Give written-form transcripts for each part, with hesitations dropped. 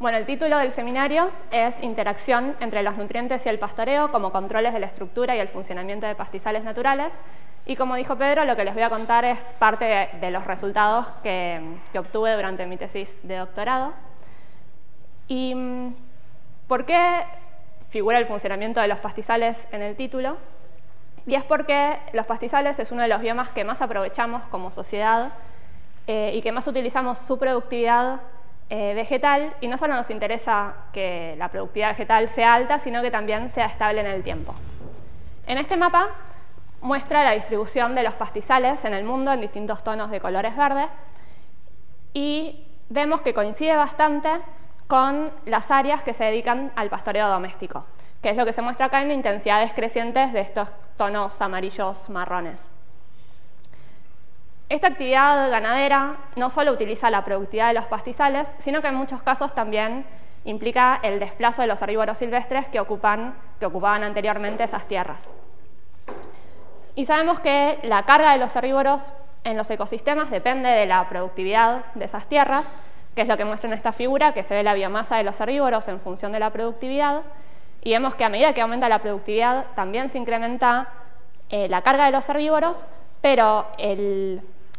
Bueno, el título del seminario es Interacción entre los nutrientes y el pastoreo como controles de la estructura y el funcionamiento de pastizales naturales. Y como dijo Pedro, lo que les voy a contar es parte de los resultados que obtuve durante mi tesis de doctorado. ¿Y por qué figura el funcionamiento de los pastizales en el título? Y es porque los pastizales es uno de los biomas que más aprovechamos como sociedad y que más utilizamos su productividad vegetal, y no solo nos interesa que la productividad vegetal sea alta, sino que también sea estable en el tiempo. En este mapa muestra la distribución de los pastizales en el mundo en distintos tonos de colores verdes, y vemos que coincide bastante con las áreas que se dedican al pastoreo doméstico, que es lo que se muestra acá en intensidades crecientes de estos tonos amarillos marrones. Esta actividad ganadera no solo utiliza la productividad de los pastizales, sino que en muchos casos también implica el desplazo de los herbívoros silvestres que ocupaban anteriormente esas tierras. Y sabemos que la carga de los herbívoros en los ecosistemas depende de la productividad de esas tierras, que es lo que muestra en esta figura, que se ve la biomasa de los herbívoros en función de la productividad, y vemos que a medida que aumenta la productividad también se incrementa la carga de los herbívoros, pero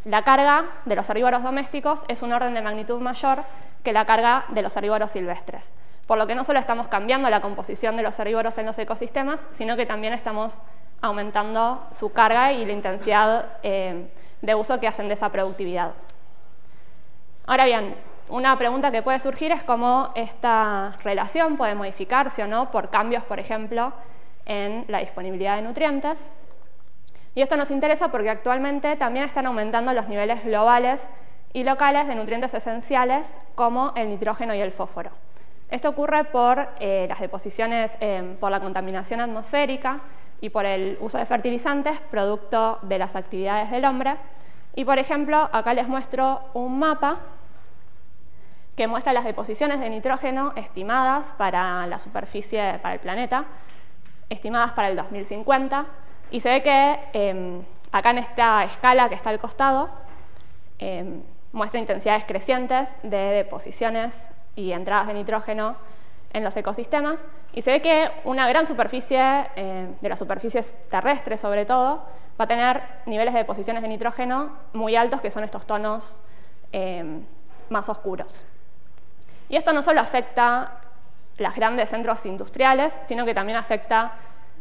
la carga de los herbívoros domésticos es un orden de magnitud mayor que la carga de los herbívoros silvestres, por lo que no solo estamos cambiando la composición de los herbívoros en los ecosistemas, sino que también estamos aumentando su carga y la intensidad de uso que hacen de esa productividad. Ahora bien, una pregunta que puede surgir es cómo esta relación puede modificarse o no por cambios, por ejemplo, en la disponibilidad de nutrientes. Y esto nos interesa porque actualmente también están aumentando los niveles globales y locales de nutrientes esenciales como el nitrógeno y el fósforo. Esto ocurre por las deposiciones, por la contaminación atmosférica y por el uso de fertilizantes producto de las actividades del hombre. Y por ejemplo, acá les muestro un mapa que muestra las deposiciones de nitrógeno estimadas para la superficie, para el planeta, estimadas para el 2050. Y se ve que acá en esta escala que está al costado muestra intensidades crecientes de deposiciones y entradas de nitrógeno en los ecosistemas, y se ve que una gran superficie, de las superficies terrestres sobre todo, va a tener niveles de deposiciones de nitrógeno muy altos, que son estos tonos más oscuros. Y esto no solo afecta los grandes centros industriales, sino que también afecta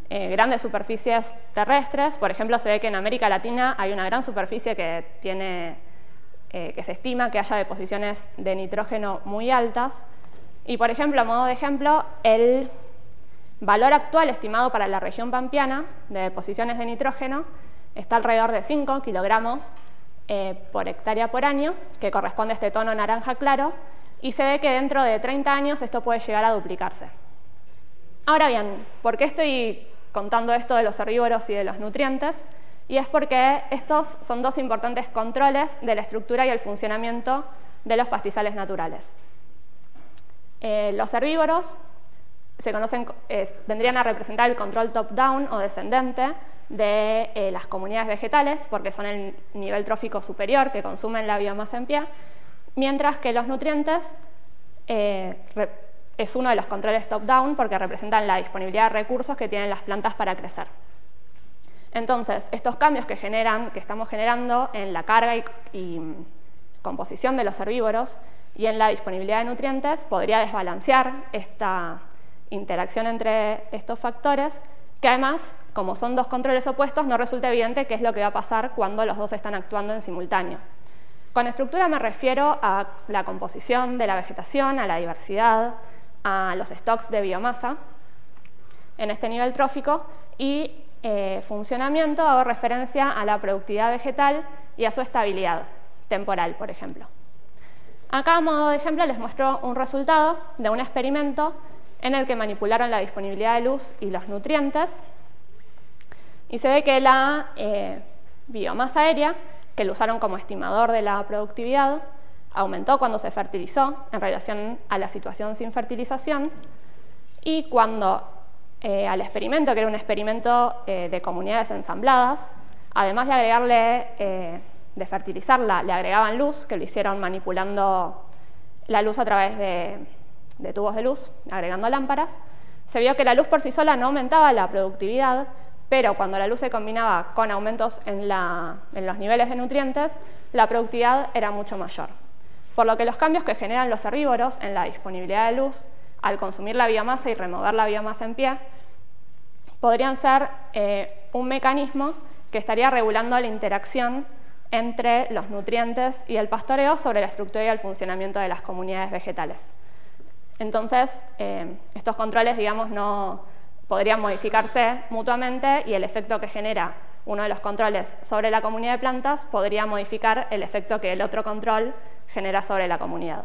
grandes superficies terrestres. Por ejemplo, se ve que en América Latina hay una gran superficie que se estima que haya deposiciones de nitrógeno muy altas. Y, por ejemplo, a modo de ejemplo, el valor actual estimado para la región pampeana de deposiciones de nitrógeno está alrededor de 5 kilogramos por hectárea por año, que corresponde a este tono naranja claro, y se ve que dentro de 30 años esto puede llegar a duplicarse. Ahora bien, ¿por qué estoy contando esto de los herbívoros y de los nutrientes? Y es porque estos son dos importantes controles de la estructura y el funcionamiento de los pastizales naturales. Los herbívoros vendrían a representar el control top-down o descendente de las comunidades vegetales, porque son el nivel trófico superior que consumen la biomasa en pie, mientras que los nutrientes es uno de los controles top-down porque representan la disponibilidad de recursos que tienen las plantas para crecer. Entonces, estos cambios que estamos generando en la carga y composición de los herbívoros y en la disponibilidad de nutrientes podría desbalancear esta interacción entre estos factores, que además, como son dos controles opuestos, no resulta evidente qué es lo que va a pasar cuando los dos están actuando en simultáneo. Con estructura me refiero a la composición de la vegetación, a la diversidad, a los stocks de biomasa en este nivel trófico, y funcionamiento hago referencia a la productividad vegetal y a su estabilidad temporal, por ejemplo. Acá, a modo de ejemplo, les muestro un resultado de un experimento en el que manipularon la disponibilidad de luz y los nutrientes, y se ve que la biomasa aérea, que lo usaron como estimador de la productividad, aumentó cuando se fertilizó en relación a la situación sin fertilización, y cuando al experimento, que era un experimento de comunidades ensambladas, además de fertilizarla, le agregaban luz, que lo hicieron manipulando la luz a través de de tubos de luz, agregando lámparas, se vio que la luz por sí sola no aumentaba la productividad, pero cuando la luz se combinaba con aumentos en los niveles de nutrientes, la productividad era mucho mayor. Por lo que los cambios que generan los herbívoros en la disponibilidad de luz, al consumir la biomasa y remover la biomasa en pie, podrían ser un mecanismo que estaría regulando la interacción entre los nutrientes y el pastoreo sobre la estructura y el funcionamiento de las comunidades vegetales. Entonces, estos controles, digamos, no podrían modificarse mutuamente y el efecto que genera uno de los controles sobre la comunidad de plantas podría modificar el efecto que el otro control genera sobre la comunidad.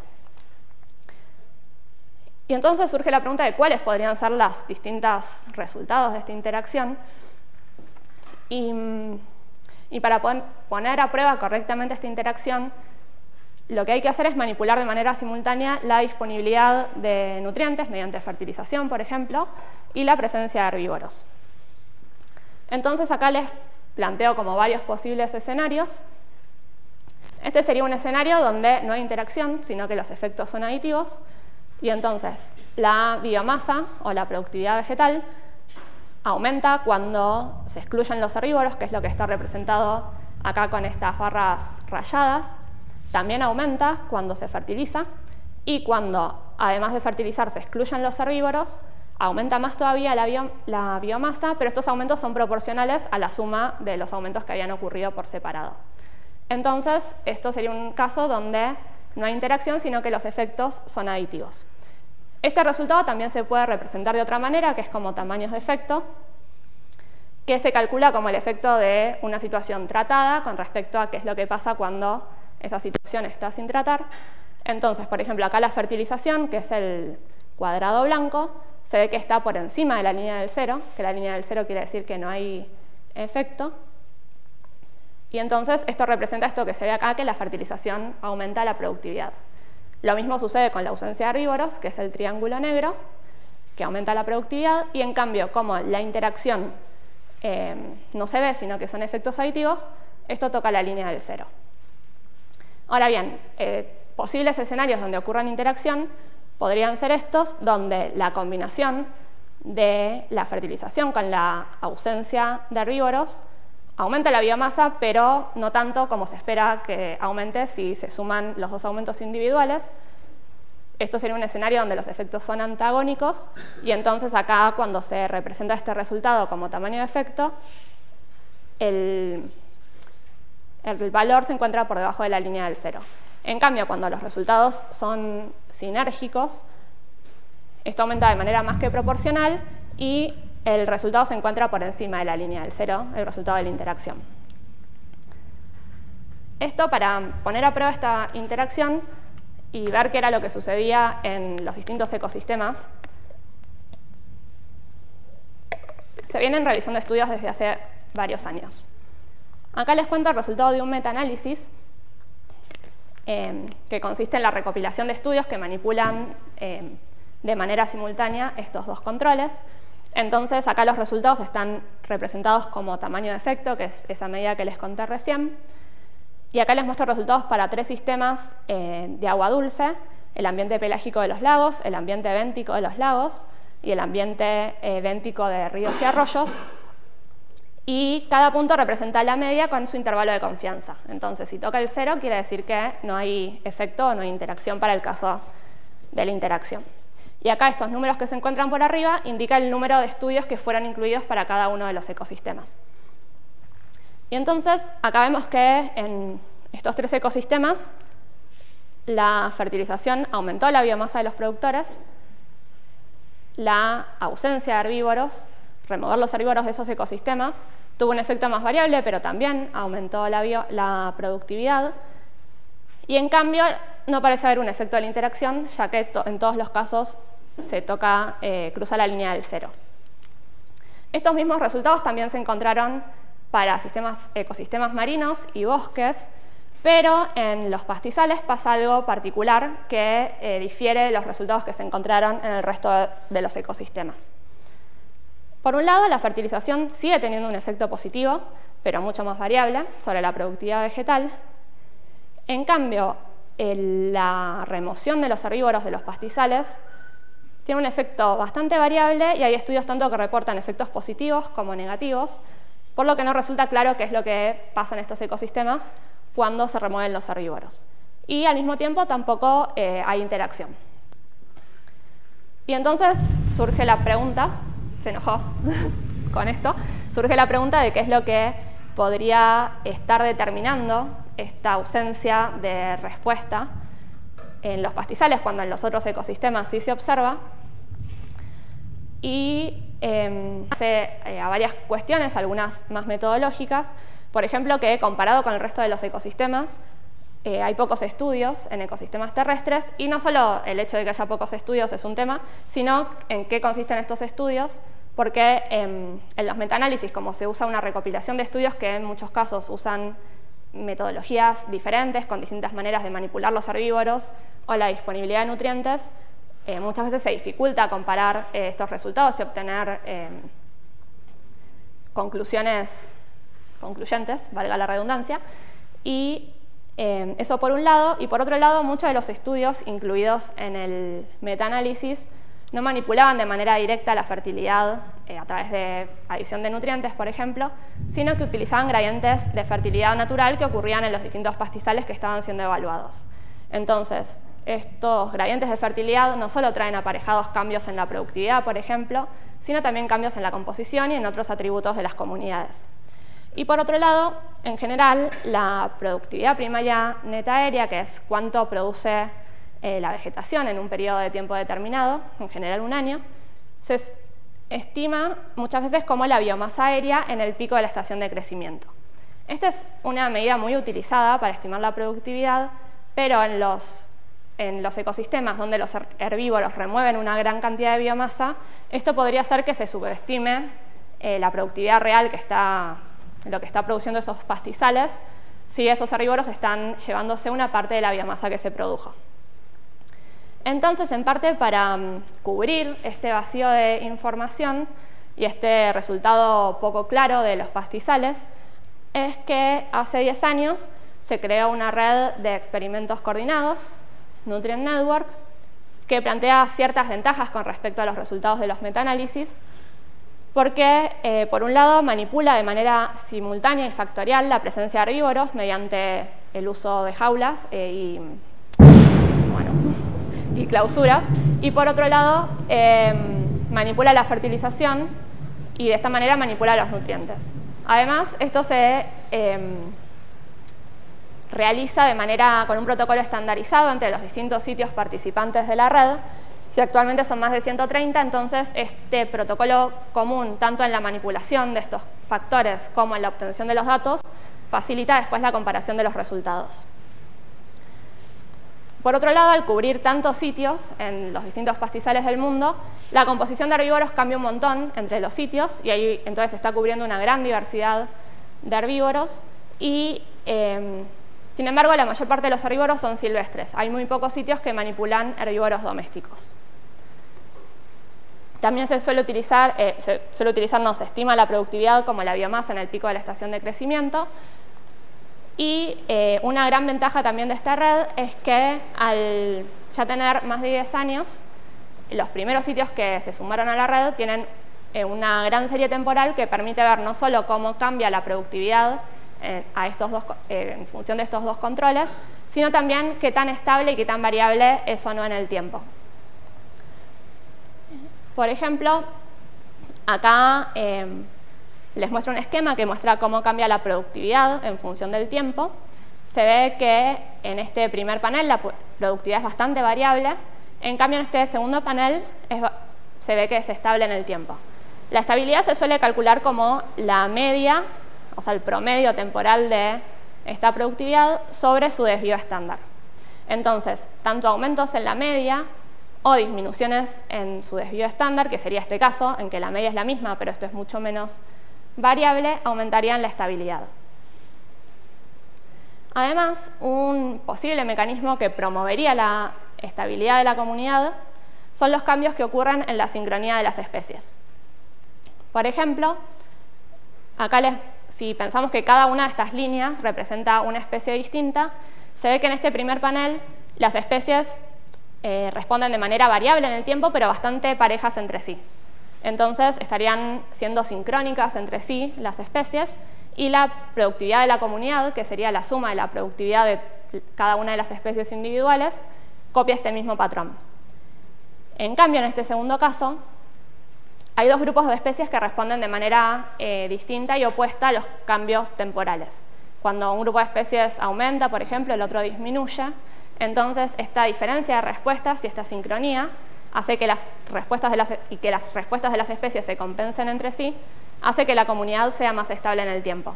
Y entonces surge la pregunta de cuáles podrían ser los distintos resultados de esta interacción. Y para poner a prueba correctamente esta interacción, lo que hay que hacer es manipular de manera simultánea la disponibilidad de nutrientes mediante fertilización, por ejemplo, y la presencia de herbívoros. Entonces acá les planteo como varios posibles escenarios. Este sería un escenario donde no hay interacción, sino que los efectos son aditivos, y entonces la biomasa o la productividad vegetal aumenta cuando se excluyen los herbívoros, que es lo que está representado acá con estas barras rayadas. También aumenta cuando se fertiliza, y cuando, además de fertilizar, se excluyen los herbívoros, aumenta más todavía la biomasa, pero estos aumentos son proporcionales a la suma de los aumentos que habían ocurrido por separado. Entonces, esto sería un caso donde no hay interacción, sino que los efectos son aditivos. Este resultado también se puede representar de otra manera, que es como tamaños de efecto, que se calcula como el efecto de una situación tratada con respecto a qué es lo que pasa cuando esa situación está sin tratar. Entonces, por ejemplo, acá la fertilización, que es el cuadrado blanco, se ve que está por encima de la línea del cero, que la línea del cero quiere decir que no hay efecto. Y entonces esto representa esto que se ve acá, que la fertilización aumenta la productividad. Lo mismo sucede con la ausencia de herbívoros, que es el triángulo negro, que aumenta la productividad, y en cambio, como la interacción no se ve, sino que son efectos aditivos, esto toca la línea del cero. Ahora bien, posibles escenarios donde ocurran interacción podrían ser estos, donde la combinación de la fertilización con la ausencia de herbívoros aumenta la biomasa, pero no tanto como se espera que aumente si se suman los dos aumentos individuales. Esto sería un escenario donde los efectos son antagónicos, y entonces acá, cuando se representa este resultado como tamaño de efecto, el valor se encuentra por debajo de la línea del cero. En cambio, cuando los resultados son sinérgicos, esto aumenta de manera más que proporcional y el resultado se encuentra por encima de la línea del cero, el resultado de la interacción. Esto, para poner a prueba esta interacción y ver qué era lo que sucedía en los distintos ecosistemas, se vienen realizando estudios desde hace varios años. Acá les cuento el resultado de un metaanálisis que consiste en la recopilación de estudios que manipulan de manera simultánea estos dos controles. Entonces, acá los resultados están representados como tamaño de efecto, que es esa medida que les conté recién. Y acá les muestro resultados para 3 sistemas de agua dulce: el ambiente pelágico de los lagos, el ambiente béntico de los lagos y el ambiente béntico de ríos y arroyos. Y cada punto representa la media con su intervalo de confianza. Entonces, si toca el 0, quiere decir que no hay efecto o no hay interacción para el caso de la interacción. Y acá estos números que se encuentran por arriba indican el número de estudios que fueron incluidos para cada uno de los ecosistemas. Y entonces, acá vemos que en estos 3 ecosistemas la fertilización aumentó la biomasa de los productores, la ausencia de herbívoros, remover los herbívoros de esos ecosistemas, tuvo un efecto más variable, pero también aumentó la productividad. Y en cambio, no parece haber un efecto de la interacción, ya que en todos los casos se cruza la línea del cero. Estos mismos resultados también se encontraron para ecosistemas marinos y bosques, pero en los pastizales pasa algo particular que difiere de los resultados que se encontraron en el resto de los ecosistemas. Por un lado, la fertilización sigue teniendo un efecto positivo, pero mucho más variable, sobre la productividad vegetal. En cambio, la remoción de los herbívoros de los pastizales tiene un efecto bastante variable y hay estudios tanto que reportan efectos positivos como negativos, por lo que no resulta claro qué es lo que pasa en estos ecosistemas cuando se remueven los herbívoros. Y al mismo tiempo tampoco hay interacción. Y entonces surge la pregunta, se enojó con esto, surge la pregunta de qué es lo que podría estar determinando esta ausencia de respuesta en los pastizales cuando en los otros ecosistemas sí se observa. Y hace a varias cuestiones, algunas más metodológicas, por ejemplo, que comparado con el resto de los ecosistemas, hay pocos estudios en ecosistemas terrestres, y no solo el hecho de que haya pocos estudios es un tema, sino en qué consisten estos estudios, porque en los metaanálisis, como se usa una recopilación de estudios que en muchos casos usan metodologías diferentes, con distintas maneras de manipular los herbívoros o la disponibilidad de nutrientes, muchas veces se dificulta comparar estos resultados y obtener conclusiones concluyentes, valga la redundancia, y eso por un lado, y por otro lado, muchos de los estudios incluidos en el metaanálisis no manipulaban de manera directa la fertilidad a través de adición de nutrientes, por ejemplo, sino que utilizaban gradientes de fertilidad natural que ocurrían en los distintos pastizales que estaban siendo evaluados. Entonces, estos gradientes de fertilidad no solo traen aparejados cambios en la productividad, por ejemplo, sino también cambios en la composición y en otros atributos de las comunidades. Y por otro lado, en general, la productividad primaria neta aérea, que es cuánto produce la vegetación en un periodo de tiempo determinado, en general un año, se estima muchas veces como la biomasa aérea en el pico de la estación de crecimiento. Esta es una medida muy utilizada para estimar la productividad, pero en los ecosistemas donde los herbívoros remueven una gran cantidad de biomasa, esto podría hacer que se subestime la productividad real lo que está produciendo esos pastizales, si esos herbívoros están llevándose una parte de la biomasa que se produjo. Entonces, en parte para cubrir este vacío de información y este resultado poco claro de los pastizales, es que hace 10 años se creó una red de experimentos coordinados, Nutrient Network, que plantea ciertas ventajas con respecto a los resultados de los metaanálisis, porque, por un lado, manipula de manera simultánea y factorial la presencia de herbívoros mediante el uso de jaulas y clausuras, y por otro lado, manipula la fertilización y de esta manera manipula los nutrientes. Además, esto se realiza con un protocolo estandarizado entre los distintos sitios participantes de la red, y actualmente son más de 130, entonces este protocolo común, tanto en la manipulación de estos factores como en la obtención de los datos, facilita después la comparación de los resultados. Por otro lado, al cubrir tantos sitios en los distintos pastizales del mundo, la composición de herbívoros cambia un montón entre los sitios, y ahí entonces se está cubriendo una gran diversidad de herbívoros, y sin embargo la mayor parte de los herbívoros son silvestres. Hay muy pocos sitios que manipulan herbívoros domésticos. También se estima la productividad como la biomasa en el pico de la estación de crecimiento. Y una gran ventaja también de esta red es que al ya tener más de 10 años, los primeros sitios que se sumaron a la red tienen una gran serie temporal que permite ver no solo cómo cambia la productividad en función de estos dos controles, sino también qué tan estable y qué tan variable es o no en el tiempo. Por ejemplo, acá les muestro un esquema que muestra cómo cambia la productividad en función del tiempo. Se ve que en este primer panel la productividad es bastante variable, en cambio en este segundo panel se ve que es estable en el tiempo. La estabilidad se suele calcular como la media, o sea, el promedio temporal de esta productividad sobre su desvío estándar. Entonces, tanto aumentos en la media o disminuciones en su desvío estándar, que sería este caso, en que la media es la misma, pero esto es mucho menos variable, aumentarían la estabilidad. Además, un posible mecanismo que promovería la estabilidad de la comunidad son los cambios que ocurren en la sincronía de las especies. Por ejemplo, acá si pensamos que cada una de estas líneas representa una especie distinta, se ve que en este primer panel las especies responden de manera variable en el tiempo, pero bastante parejas entre sí. Entonces, estarían siendo sincrónicas entre sí las especies, y la productividad de la comunidad, que sería la suma de la productividad de cada una de las especies individuales, copia este mismo patrón. En cambio, en este segundo caso, hay dos grupos de especies que responden de manera distinta y opuesta a los cambios temporales. Cuando un grupo de especies aumenta, por ejemplo, el otro disminuye, entonces esta diferencia de respuestas y esta sincronía hace que las respuestas de las especies se compensen entre sí, hace que la comunidad sea más estable en el tiempo.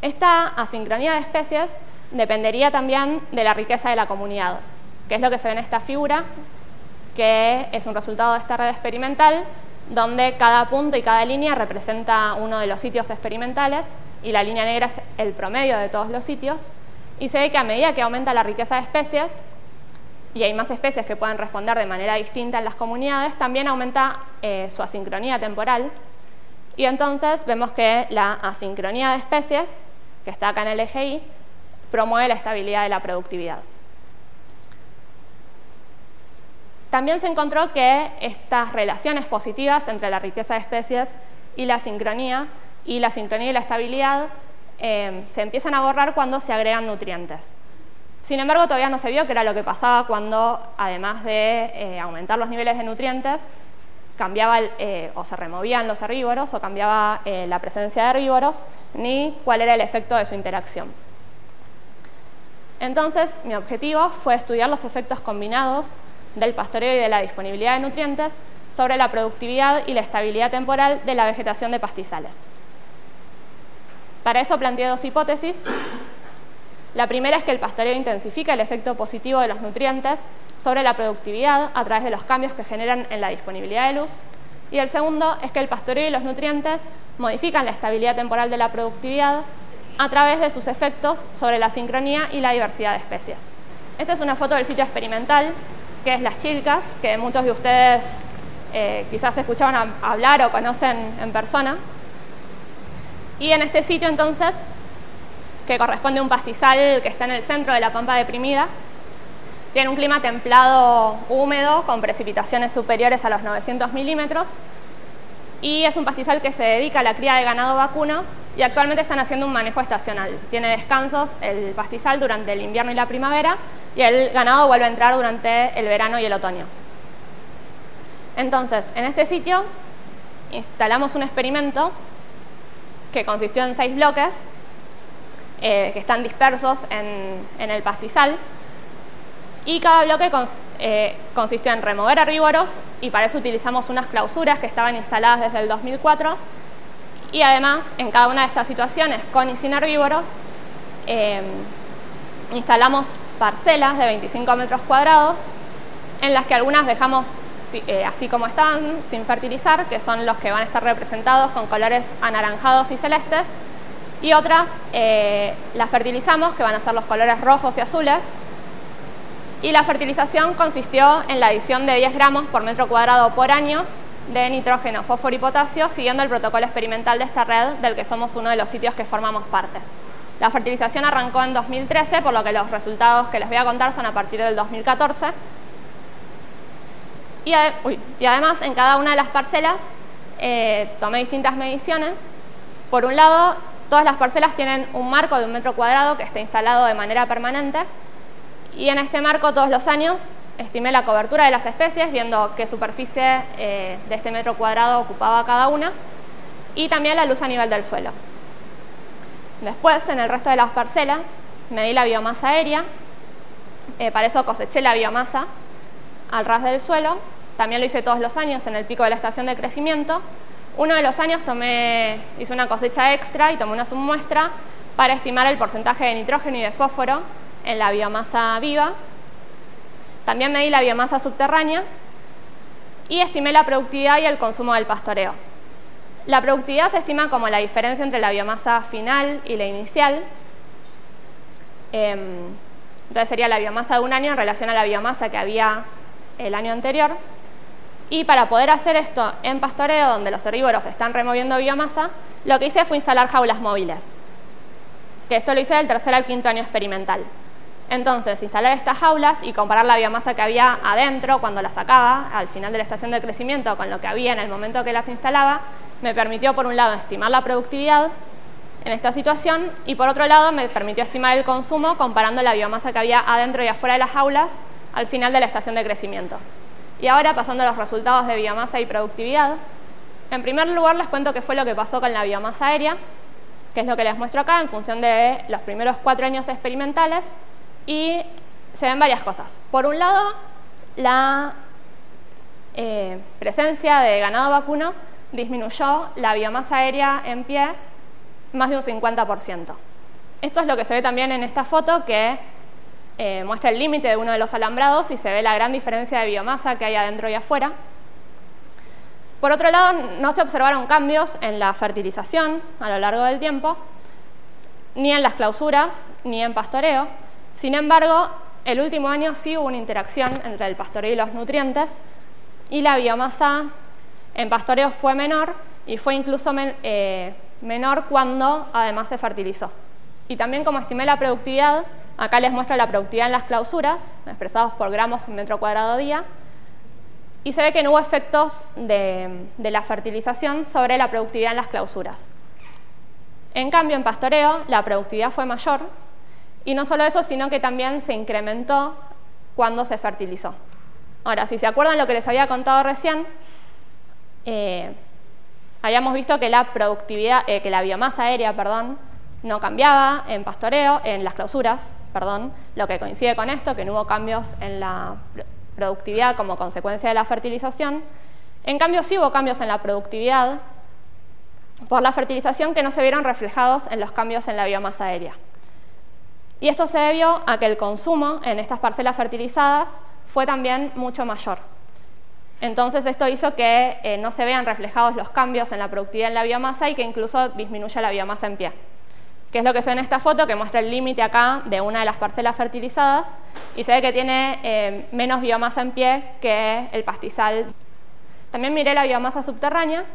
Esta asincronía de especies dependería también de la riqueza de la comunidad, que es lo que se ve en esta figura, que es un resultado de esta red experimental, donde cada punto y cada línea representa uno de los sitios experimentales, y la línea negra es el promedio de todos los sitios, y se ve que a medida que aumenta la riqueza de especies, y hay más especies que pueden responder de manera distinta en las comunidades, también aumenta su asincronía temporal, y entonces vemos que la asincronía de especies, que está acá en el eje Y, promueve la estabilidad de la productividad. También se encontró que estas relaciones positivas entre la riqueza de especies y la sincronía y la estabilidad se empiezan a borrar cuando se agregan nutrientes. Sin embargo, todavía no se vio qué era lo que pasaba cuando, además de aumentar los niveles de nutrientes, cambiaba o se removían los herbívoros o cambiaba la presencia de herbívoros, ni cuál era el efecto de su interacción. Entonces, mi objetivo fue estudiar los efectos combinados del pastoreo y de la disponibilidad de nutrientes sobre la productividad y la estabilidad temporal de la vegetación de pastizales. Para eso planteé dos hipótesis. La primera es que el pastoreo intensifica el efecto positivo de los nutrientes sobre la productividad a través de los cambios que generan en la disponibilidad de luz. Y el segundo es que el pastoreo y los nutrientes modifican la estabilidad temporal de la productividad a través de sus efectos sobre la sincronía y la diversidad de especies. Esta es una foto del sitio experimental, que es Las Chilcas, que muchos de ustedes quizás escuchaban hablar o conocen en persona. Y en este sitio, entonces, que corresponde a un pastizal que está en el centro de la pampa deprimida, tiene un clima templado húmedo con precipitaciones superiores a los 900 milímetros, y es un pastizal que se dedica a la cría de ganado vacuno, y actualmente están haciendo un manejo estacional. Tiene descansos el pastizal durante el invierno y la primavera, y el ganado vuelve a entrar durante el verano y el otoño. Entonces, en este sitio instalamos un experimento que consistió en 6 bloques que están dispersos en el pastizal, y cada bloque consistió en remover herbívoros, y para eso utilizamos unas clausuras que estaban instaladas desde el 2004, y además en cada una de estas situaciones, con y sin herbívoros, instalamos parcelas de 25 metros cuadrados, en las que algunas dejamos así como están, sin fertilizar, que son los que van a estar representados con colores anaranjados y celestes, y otras las fertilizamos, que van a ser los colores rojos y azules. Y la fertilización consistió en la adición de 10 gramos por metro cuadrado por año de nitrógeno, fósforo y potasio, siguiendo el protocolo experimental de esta red, del que somos uno de los sitios que formamos parte. La fertilización arrancó en 2013, por lo que los resultados que les voy a contar son a partir del 2014. Y además, en cada una de las parcelas tomé distintas mediciones. Por un lado, todas las parcelas tienen un marco de 1 metro cuadrado que está instalado de manera permanente, y en este marco todos los años estimé la cobertura de las especies, viendo qué superficie de este metro cuadrado ocupaba cada una, y también la luz a nivel del suelo. Después, en el resto de las parcelas, medí la biomasa aérea. Para eso coseché la biomasa al ras del suelo. También lo hice todos los años en el pico de la estación de crecimiento. Uno de los años hice una cosecha extra y tomé una submuestra para estimar el porcentaje de nitrógeno y de fósforo en la biomasa viva. También medí la biomasa subterránea y estimé la productividad y el consumo del pastoreo. La productividad se estima como la diferencia entre la biomasa final y la inicial. Entonces sería la biomasa de un año en relación a la biomasa que había el año anterior. Y para poder hacer esto en pastoreo, donde los herbívoros están removiendo biomasa, lo que hice fue instalar jaulas móviles, que esto lo hice del 3.er al 5.º año experimental. Entonces, instalar estas jaulas y comparar la biomasa que había adentro cuando la sacaba, al final de la estación de crecimiento, con lo que había en el momento que las instalaba, me permitió, por un lado, estimar la productividad en esta situación y, por otro lado, me permitió estimar el consumo comparando la biomasa que había adentro y afuera de las jaulas al final de la estación de crecimiento. Y ahora, pasando a los resultados de biomasa y productividad, en primer lugar les cuento qué fue lo que pasó con la biomasa aérea, que es lo que les muestro acá en función de los primeros 4 años experimentales, y se ven varias cosas. Por un lado, la presencia de ganado vacuno disminuyó la biomasa aérea en pie más de un 50%. Esto es lo que se ve también en esta foto que muestra el límite de uno de los alambrados y se ve la gran diferencia de biomasa que hay adentro y afuera. Por otro lado, no se observaron cambios en la fertilización a lo largo del tiempo, ni en las clausuras, ni en pastoreo. Sin embargo, el último año sí hubo una interacción entre el pastoreo y los nutrientes, y la biomasa en pastoreo fue menor, y fue incluso menor cuando además se fertilizó. Y también, como estimé la productividad, acá les muestro la productividad en las clausuras, expresados por gramos por metro cuadrado día, y se ve que no hubo efectos de la fertilización sobre la productividad en las clausuras. En cambio, en pastoreo, la productividad fue mayor, y no solo eso, sino que también se incrementó cuando se fertilizó. Ahora, si se acuerdan lo que les había contado recién, habíamos visto que la productividad, que la biomasa aérea, no cambiaba en pastoreo, en las clausuras, lo que coincide con esto, que no hubo cambios en la productividad como consecuencia de la fertilización. En cambio, sí hubo cambios en la productividad por la fertilización que no se vieron reflejados en los cambios en la biomasa aérea. Y esto se debió a que el consumo en estas parcelas fertilizadas fue también mucho mayor. Entonces esto hizo que no se vean reflejados los cambios en la productividad en la biomasa y que incluso disminuya la biomasa en pie, que es lo que se ve en esta foto, que muestra el límite acá de una de las parcelas fertilizadas, y se ve que tiene menos biomasa en pie que el pastizal. También miré la biomasa subterránea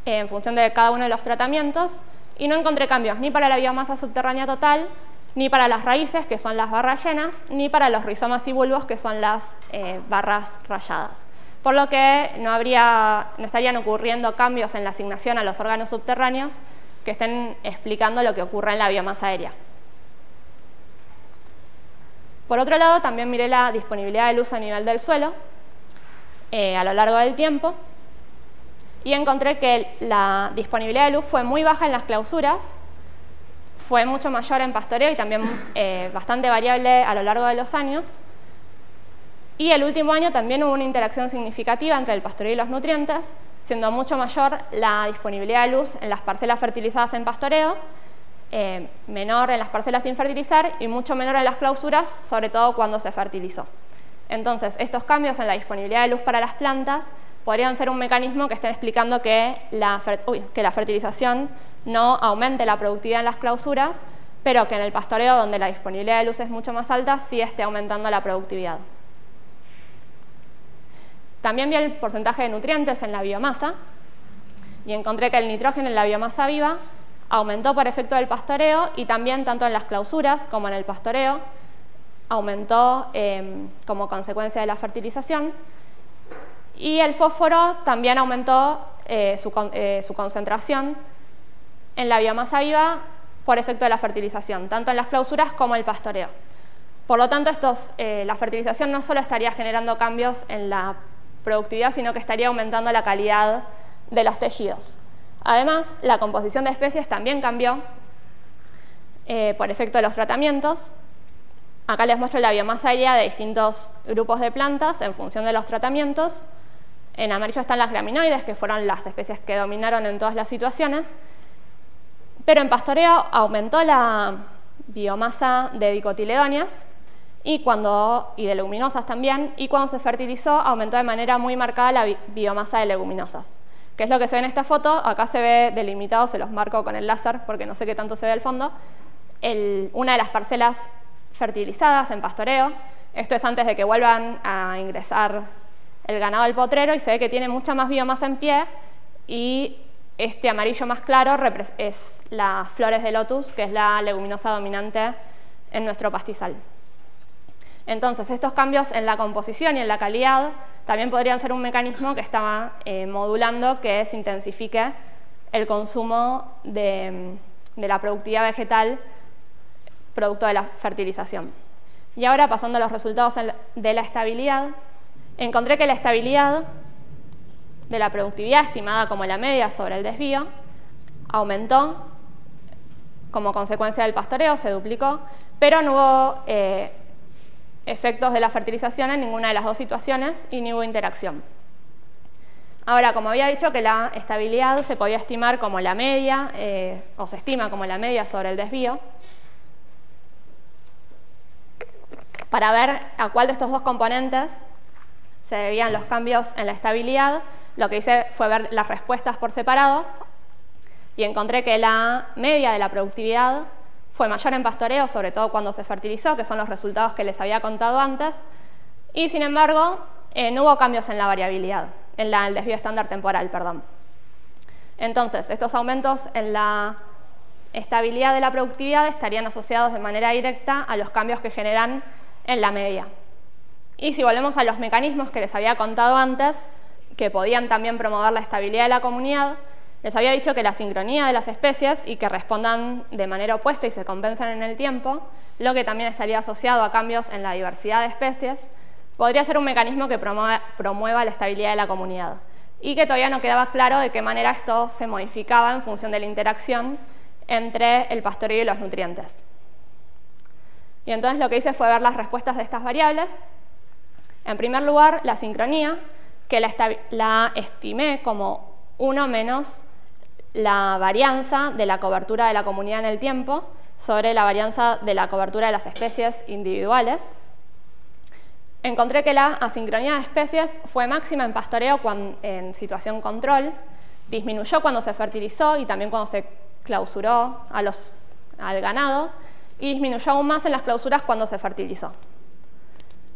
en función de cada uno de los tratamientos, y no encontré cambios ni para la biomasa subterránea total, ni para las raíces, que son las barras llenas, ni para los rizomas y bulbos, que son las barras rayadas. Por lo que no estarían ocurriendo cambios en la asignación a los órganos subterráneos que estén explicando lo que ocurre en la biomasa aérea. Por otro lado, también miré la disponibilidad de luz a nivel del suelo a lo largo del tiempo, y encontré que la disponibilidad de luz fue muy baja en las clausuras, fue mucho mayor en pastoreo y también bastante variable a lo largo de los años. Y el último año también hubo una interacción significativa entre el pastoreo y los nutrientes, siendo mucho mayor la disponibilidad de luz en las parcelas fertilizadas en pastoreo, menor en las parcelas sin fertilizar y mucho menor en las clausuras, sobre todo cuando se fertilizó. Entonces, estos cambios en la disponibilidad de luz para las plantas podrían ser un mecanismo que estén explicando que la fertilización no aumente la productividad en las clausuras, pero que en el pastoreo, donde la disponibilidad de luz es mucho más alta, sí esté aumentando la productividad. También vi el porcentaje de nutrientes en la biomasa y encontré que el nitrógeno en la biomasa viva aumentó por efecto del pastoreo, y también tanto en las clausuras como en el pastoreo aumentó como consecuencia de la fertilización. Y el fósforo también aumentó su concentración en la biomasa viva por efecto de la fertilización, tanto en las clausuras como en el pastoreo. Por lo tanto, la fertilización no solo estaría generando cambios en la productividad, sino que estaría aumentando la calidad de los tejidos. Además, la composición de especies también cambió por efecto de los tratamientos. Acá les muestro la biomasa aérea de distintos grupos de plantas en función de los tratamientos. En amarillo están las graminoides, que fueron las especies que dominaron en todas las situaciones. Pero en pastoreo aumentó la biomasa de dicotiledóneas y de leguminosas también, y cuando se fertilizó aumentó de manera muy marcada la biomasa de leguminosas, que es lo que se ve en esta foto. Acá se ve delimitado, se los marco con el láser porque no sé qué tanto se ve al fondo, una de las parcelas fertilizadas en pastoreo. Esto es antes de que vuelvan a ingresar el ganado al potrero, y se ve que tiene mucha más biomasa en pie, y este amarillo más claro es las flores de lotus, que es la leguminosa dominante en nuestro pastizal. Entonces, estos cambios en la composición y en la calidad también podrían ser un mecanismo que estaba modulando que se intensifique el consumo de la productividad vegetal producto de la fertilización. Y ahora, pasando a los resultados de la estabilidad, encontré que la estabilidad de la productividad estimada como la media sobre el desvío aumentó como consecuencia del pastoreo, se duplicó, pero no hubo efectos de la fertilización en ninguna de las dos situaciones y ni hubo interacción. Ahora, como había dicho que la estabilidad se podía estimar como la media, o se estima como la media sobre el desvío, para ver a cuál de estos dos componentes se debían los cambios en la estabilidad, lo que hice fue ver las respuestas por separado y encontré que la media de la productividad fue mayor en pastoreo, sobre todo cuando se fertilizó, que son los resultados que les había contado antes, y sin embargo no hubo cambios en la variabilidad, en el desvío estándar temporal, perdón. Entonces, estos aumentos en la estabilidad de la productividad estarían asociados de manera directa a los cambios que generan en la media. Y si volvemos a los mecanismos que les había contado antes, que podían también promover la estabilidad de la comunidad, les había dicho que la sincronía de las especies y que respondan de manera opuesta y se compensen en el tiempo, lo que también estaría asociado a cambios en la diversidad de especies, podría ser un mecanismo que promueva la estabilidad de la comunidad y que todavía no quedaba claro de qué manera esto se modificaba en función de la interacción entre el pastoreo y los nutrientes. Y entonces lo que hice fue ver las respuestas de estas variables. En primer lugar, la sincronía, que la estimé como 1 menos la varianza de la cobertura de la comunidad en el tiempo sobre la varianza de la cobertura de las especies individuales. Encontré que la asincronía de especies fue máxima en pastoreo en situación control, disminuyó cuando se fertilizó y también cuando se clausuró al ganado, y disminuyó aún más en las clausuras cuando se fertilizó.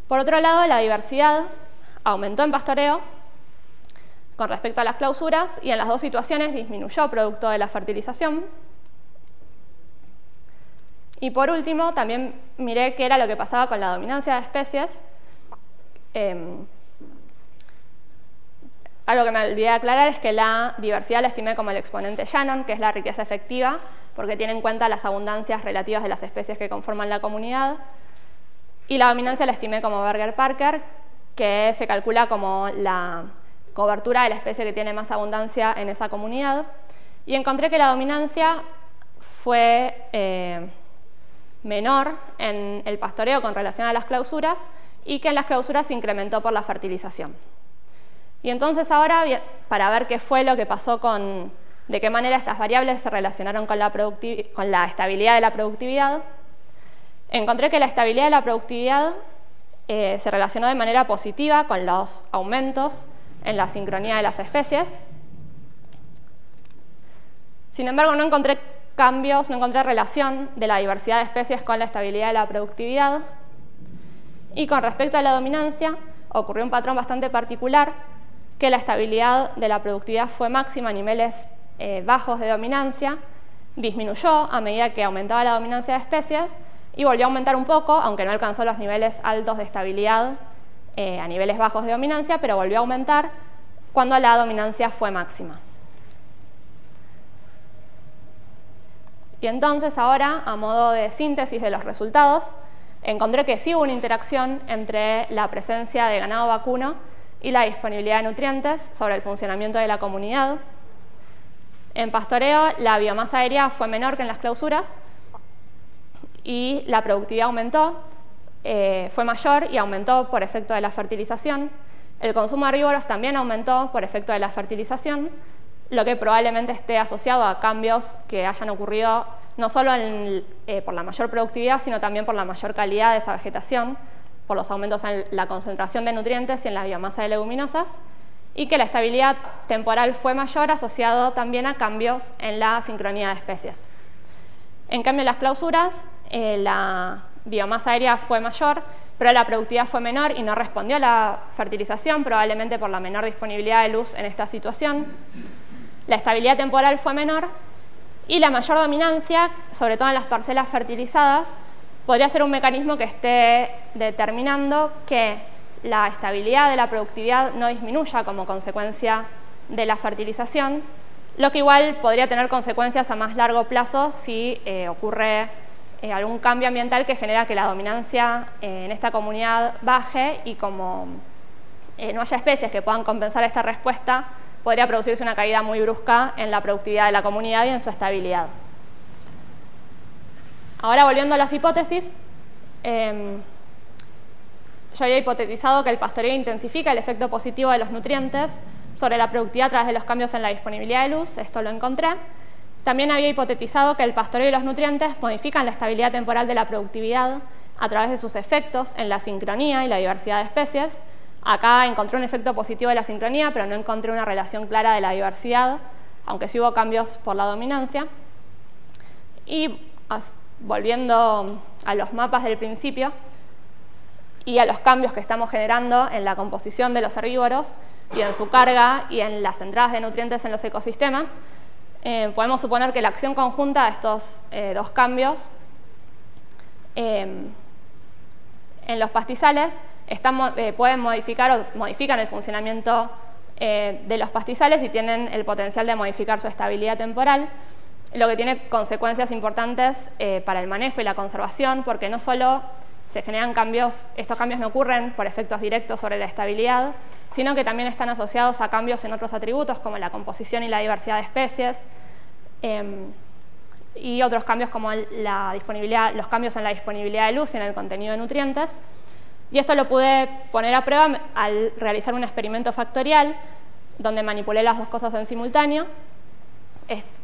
Por otro lado, la diversidad aumentó en pastoreo con respecto a las clausuras y en las dos situaciones disminuyó producto de la fertilización. Y por último, también miré qué era lo que pasaba con la dominancia de especies. Algo que me olvidé de aclarar es que la diversidad la estimé como el exponente Shannon, que es la riqueza efectiva, porque tiene en cuenta las abundancias relativas de las especies que conforman la comunidad. Y la dominancia la estimé como Berger-Parker, que se calcula como la cobertura de la especie que tiene más abundancia en esa comunidad. Y encontré que la dominancia fue menor en el pastoreo con relación a las clausuras y que en las clausuras se incrementó por la fertilización. Y entonces ahora, para ver qué fue lo que pasó de qué manera estas variables se relacionaron con la estabilidad de la productividad, encontré que la estabilidad de la productividad se relacionó de manera positiva con los aumentos en la sincronía de las especies. Sin embargo, no encontré cambios, no encontré relación de la diversidad de especies con la estabilidad de la productividad. Y con respecto a la dominancia, ocurrió un patrón bastante particular, que la estabilidad de la productividad fue máxima a niveles bajos de dominancia, disminuyó a medida que aumentaba la dominancia de especies y volvió a aumentar un poco, aunque no alcanzó los niveles altos de estabilidad a niveles bajos de dominancia, pero volvió a aumentar cuando la dominancia fue máxima. Y entonces ahora, a modo de síntesis de los resultados, encontré que sí hubo una interacción entre la presencia de ganado vacuno y la disponibilidad de nutrientes sobre el funcionamiento de la comunidad. En pastoreo, la biomasa aérea fue menor que en las clausuras y la productividad aumentó, fue mayor y aumentó por efecto de la fertilización. El consumo de herbívoros también aumentó por efecto de la fertilización, lo que probablemente esté asociado a cambios que hayan ocurrido no solo por la mayor productividad, sino también por la mayor calidad de esa vegetación, por los aumentos en la concentración de nutrientes y en la biomasa de leguminosas, y que la estabilidad temporal fue mayor asociado también a cambios en la sincronía de especies. En cambio, en las clausuras, la biomasa aérea fue mayor, pero la productividad fue menor y no respondió a la fertilización, probablemente por la menor disponibilidad de luz en esta situación. La estabilidad temporal fue menor y la mayor dominancia, sobre todo en las parcelas fertilizadas, podría ser un mecanismo que esté determinando que la estabilidad de la productividad no disminuya como consecuencia de la fertilización, lo que igual podría tener consecuencias a más largo plazo si ocurre algún cambio ambiental que genera que la dominancia en esta comunidad baje, y como no haya especies que puedan compensar esta respuesta, podría producirse una caída muy brusca en la productividad de la comunidad y en su estabilidad. Ahora, volviendo a las hipótesis, yo había hipotetizado que el pastoreo intensifica el efecto positivo de los nutrientes sobre la productividad a través de los cambios en la disponibilidad de luz. Esto lo encontré. También había hipotetizado que el pastoreo y los nutrientes modifican la estabilidad temporal de la productividad a través de sus efectos en la sincronía y la diversidad de especies. Acá encontré un efecto positivo de la sincronía, pero no encontré una relación clara de la diversidad, aunque sí hubo cambios por la dominancia. Y volviendo a los mapas del principio y a los cambios que estamos generando en la composición de los herbívoros y en su carga y en las entradas de nutrientes en los ecosistemas, podemos suponer que la acción conjunta de estos dos cambios en los pastizales pueden modificar o modifican el funcionamiento de los pastizales y tienen el potencial de modificar su estabilidad temporal, lo que tiene consecuencias importantes para el manejo y la conservación, porque no solo se generan cambios, estos cambios no ocurren por efectos directos sobre la estabilidad, sino que también están asociados a cambios en otros atributos como la composición y la diversidad de especies, y otros cambios como los cambios en la disponibilidad de luz y en el contenido de nutrientes. Y esto lo pude poner a prueba al realizar un experimento factorial donde manipulé las dos cosas en simultáneo,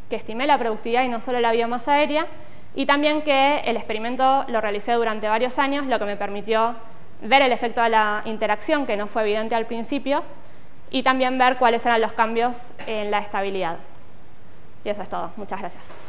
que estimé la productividad y no solo la biomasa aérea, y también que el experimento lo realicé durante varios años, lo que me permitió ver el efecto de la interacción, que no fue evidente al principio, y también ver cuáles eran los cambios en la estabilidad. Y eso es todo. Muchas gracias.